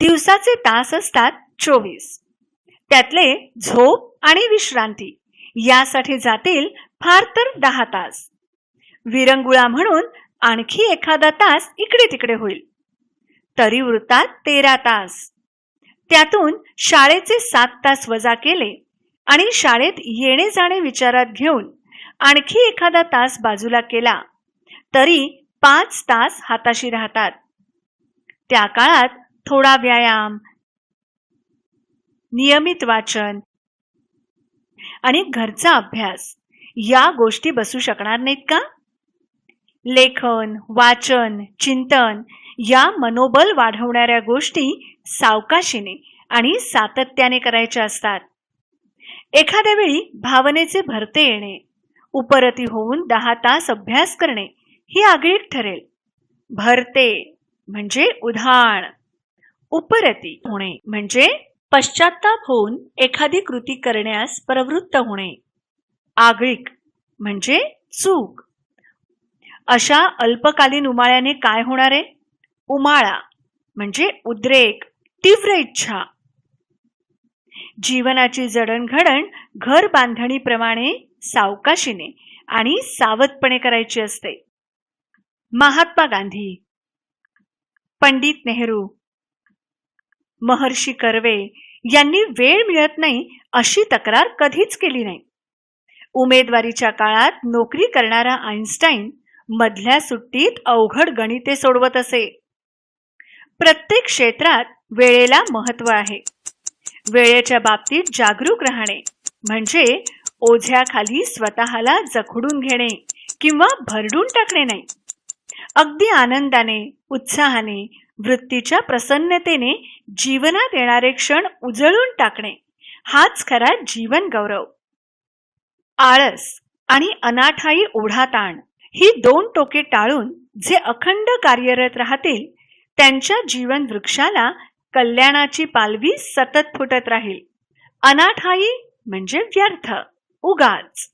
दिवसाचे तास असतात 24. त्यातले झोप आणि विश्रांती यासाठी जातील फार तर 10 तास. विरंगुळा म्हणून आणखी एखादा तास इकडे तिकडे होईल. तरी उरतात 13 तास. त्यातून शाळेचे 7 तास वजा केले आणि शाळेत येणे जाणे विचारात घेऊन आणखी एखादा तास बाजूला केला तरी 5 तास हाताशी राहतात. त्या काळात थोडा व्यायाम, नियमित वाचन आणि घरचा अभ्यास या गोष्टी बसू शकणार नाहीत का? लेखन, वाचन, चिंतन या मनोबल वाढवणाऱ्या गोष्टी सावकाशीने आणि सातत्याने करायच्या असतात. एखाद्या वेळी भावनेचे भरते येणे, उपरती होऊन 10 तास अभ्यास करणे ही आगळीक ठरेल. भरते म्हणजे उधाण, उपरती होणे म्हणजे पश्चात्ताप होऊन एखादी कृती करण्यास प्रवृत्त होणे. आगळीक म्हणजे चूक. अशा अल्पकालीन उमाळ्याने काय होणार आहे? उमाळा म्हणजे उद्रेक, तीव्र इच्छा. जीवनाची जडणघडण घर बांधणीप्रमाणे सावकाशीने आणि सावधपणे करायची असते. महात्मा गांधी, पंडित नेहरू, महर्षी कर्वे यांनी वेळ मिळत नाही अशी तक्रार कधीच केली नाही. उमेदवारीच्या काळात नोकरी करणारा आइन्स्टाईन मधल्या सुट्टीत अवघड गणिते सोडवत असे. प्रत्येक क्षेत्रात वेळेला महत्त्व आहे. वेळेच्या बाबतीत जागरूक राहणे म्हणजे ओझ्याखाली स्वतःला जखडून घेणे किंवा भरडून टाकणे नाही. अगदी आनंदाने, उत्साहाने, वृत्तीच्या प्रसन्नतेने जीवनात येणारे क्षण उजळून टाकणे हाच खरा जीवन गौरव. आळस आणि अनाठायी ओढाताण ही 2 टोके टाळून जे अखंड कार्यरत राहतील त्यांच्या जीवन वृक्षाला कल्याणाची पालवी सतत फुटत राहील. अनाठायी म्हणजे व्यर्थ, उगाच.